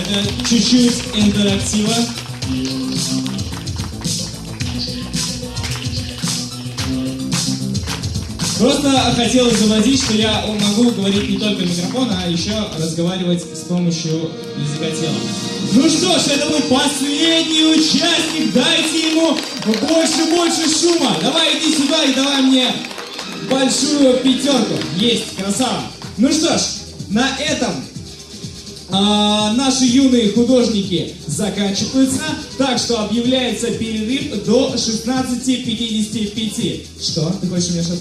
Это чуть-чуть интерактива. Просто хотелось заводить, что я могу говорить не только в микрофон, а еще разговаривать с помощью языка тела. Ну что ж, это был последний участник. Дайте ему больше шума. Давай иди сюда и давай мне большую пятерку. Есть, красава. Ну что ж, на этом наши юные художники заканчиваются, так что объявляется перерыв до 16:55. Что? Ты хочешь мне что-то